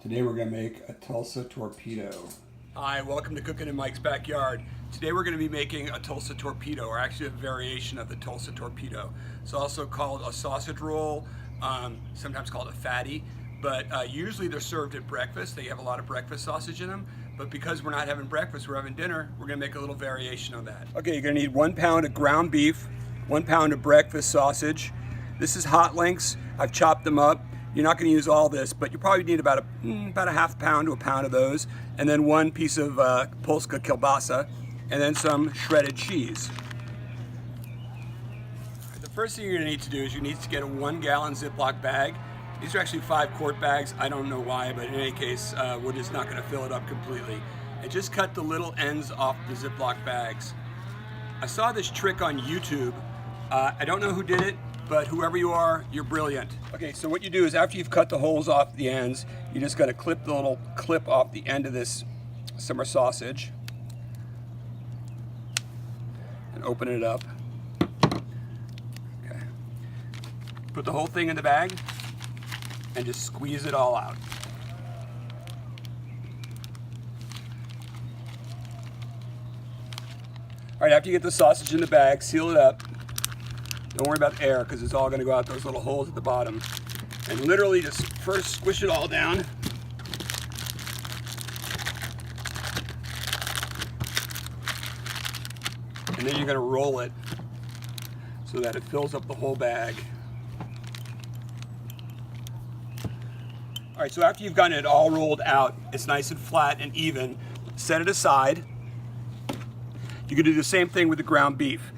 Today we're going to make a Tulsa Torpedo. Hi, welcome to Cooking in Mike's Backyard. Today we're going to be making a Tulsa Torpedo, or actually a variation of the Tulsa Torpedo. It's also called a sausage roll, sometimes called a fatty, but usually they're served at breakfast. They have a lot of breakfast sausage in them, but because we're not having breakfast, we're having dinner, we're going to make a little variation of that. Okay, you're going to need 1 pound of ground beef, 1 pound of breakfast sausage. This is hot links. I've chopped them up. You're not going to use all this, but you probably need about a half pound to a pound of those, and then 1 piece of Polska kielbasa, and then some shredded cheese. The first thing you're going to need to do is you need to get a 1-gallon Ziploc bag. These are actually 5-quart bags. I don't know why, but in any case, we're just not going to fill it up completely. And just cut the little ends off the Ziploc bags. I saw this trick on YouTube. I don't know who did it, but whoever you are, you're brilliant. Okay, so what you do is after you've cut the holes off the ends, you just gotta clip the little clip off the end of this summer sausage and open it up. Okay. Put the whole thing in the bag and just squeeze it all out. All right, after you get the sausage in the bag, seal it up. Don't worry about air because it's all going to go out those little holes at the bottom. And literally just first squish it all down. And then you're going to roll it so that it fills up the whole bag. All right, so after you've gotten it all rolled out, it's nice and flat and even, set it aside. You can do the same thing with the ground beef.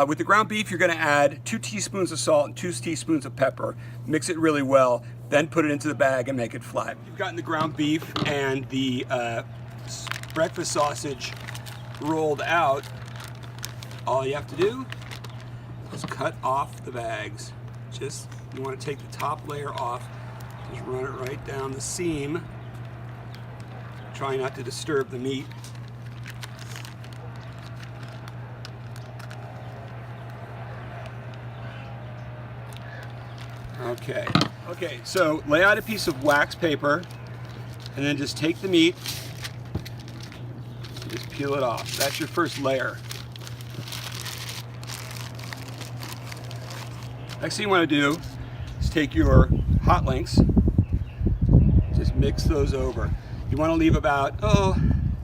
With the ground beef, you're going to add 2 teaspoons of salt and 2 teaspoons of pepper. Mix it really well, then put it into the bag and make it flat. You've gotten the ground beef and the breakfast sausage rolled out. All you have to do is cut off the bags. You want to take the top layer off. Just run it right down the seam. Try not to disturb the meat. Okay, so lay out a piece of wax paper and then just take the meat and just peel it off. That's your first layer. Next thing you want to do is take your hot links, just mix those over. You want to leave about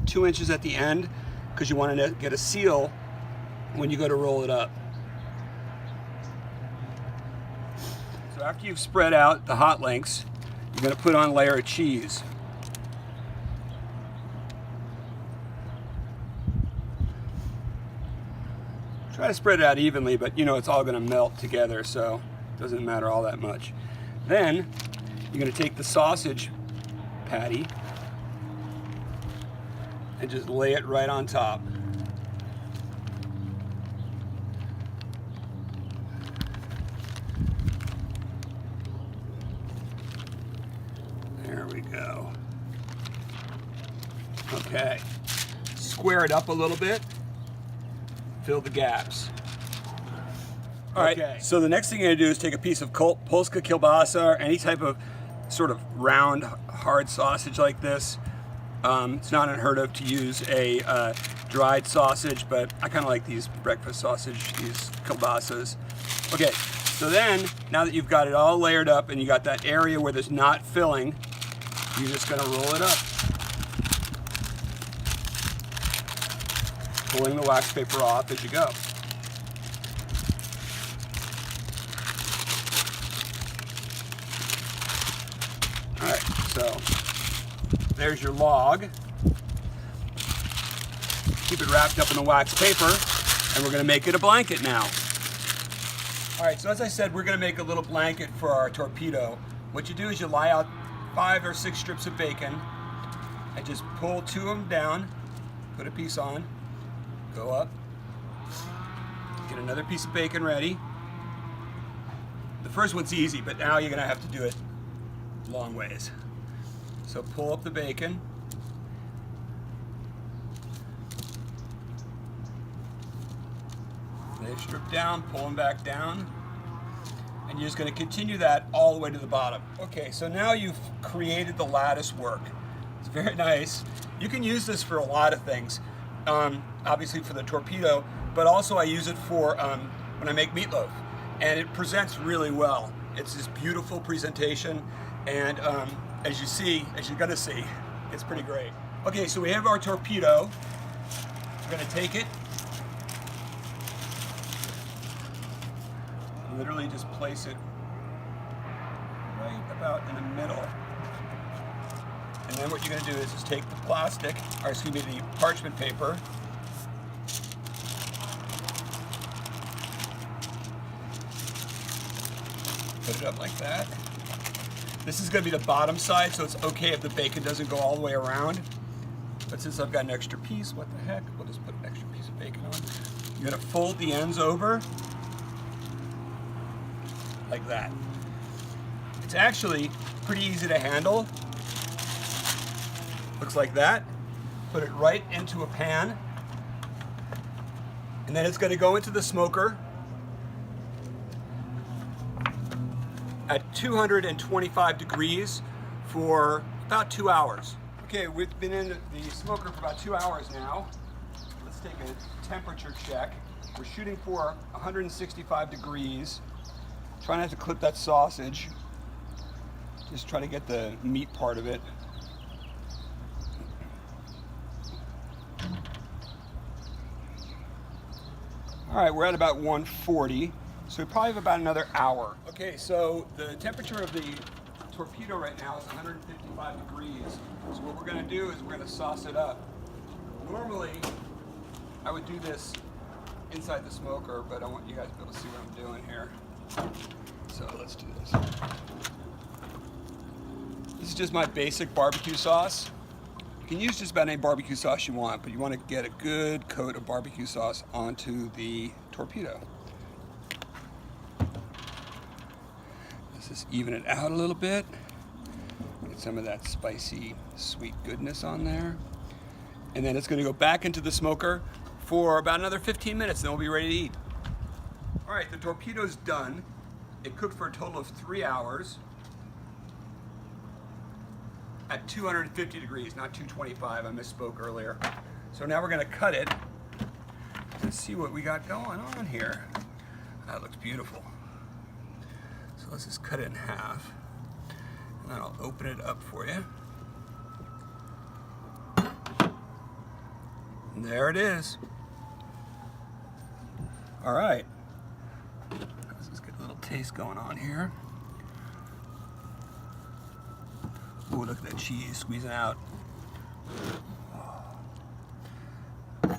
2 inches at the end because you want to get a seal when you go to roll it up. So after you've spread out the hot links, you're going to put on a layer of cheese. Try to spread it out evenly, but it's all going to melt together, so it doesn't matter all that much. Then you're going to take the sausage patty and just lay it right on top. There we go. Okay. Square it up a little bit. Fill the gaps. All right, so the next thing you're gonna do is take a piece of Polska kielbasa or any type of sort of round, hard sausage like this. It's not unheard of to use a dried sausage, but I kind of like these breakfast sausage, these kielbasas. Okay, so then, now that you've got it all layered up and you got that area where there's not filling, you're just going to roll it up. Pulling the wax paper off as you go. Alright, so there's your log. Keep it wrapped up in the wax paper, and we're going to make it a blanket now. Alright, so as I said, we're going to make a little blanket for our torpedo. What you do is you lie out 5 or 6 strips of bacon and just pull 2 of them down, put a piece on, go up, get another piece of bacon ready. The first one's easy, but now you're going to have to do it long ways. So pull up the bacon, lay a strip down, pull them back down, And you're just going to continue that all the way to the bottom. Okay, so now you've created the lattice work. It's very nice. You can use this for a lot of things. Obviously for the torpedo, but also I use it for when I make meatloaf. And it presents really well. It's this beautiful presentation, and as you're gonna see, it's pretty great. Okay, so we have our torpedo. We're gonna take it, literally just place it right about in the middle. And then what you're gonna do is just take the plastic, or excuse me, the parchment paper, put it up like that. This is going to be the bottom side, so it's okay if the bacon doesn't go all the way around. But since I've got an extra piece, what the heck? We'll just put an extra piece of bacon on. You're going to fold the ends over like that. It's actually pretty easy to handle. Looks like that. Put it right into a pan. And then it's going to go into the smoker at 225 degrees for about 2 hours. Okay, we've been in the smoker for about 2 hours now. Let's take a temperature check. We're shooting for 165 degrees. Try not to clip that sausage. Just try to get the meat part of it. All right, we're at about 140. So we probably have about another hour. Okay, so the temperature of the torpedo right now is 155 degrees. So what we're gonna do is we're gonna sauce it up. Normally, I would do this inside the smoker, but I want you guys to be able to see what I'm doing here. So let's do this. This is just my basic barbecue sauce. You can use just about any barbecue sauce you want, but you want to get a good coat of barbecue sauce onto the torpedo. Just even it out a little bit. Get some of that spicy, sweet goodness on there. And then it's going to go back into the smoker for about another 15 minutes, and then we'll be ready to eat. All right, the torpedo's done. It cooked for a total of 3 hours at 250 degrees, not 225. I misspoke earlier. So now we're going to cut it and see what we got going on here. That looks beautiful. So let's just cut it in half, and then I'll open it up for you. And there it is. All right. Let's just get a little taste going on here. Ooh, look at that cheese squeezing out. Oh. That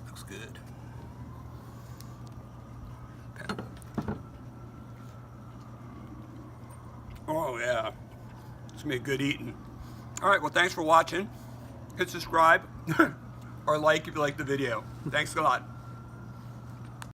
looks good. Okay. Oh yeah, it's gonna be a good eating. All right, well thanks for watching. Hit subscribe or like if you like the video. Thanks a lot.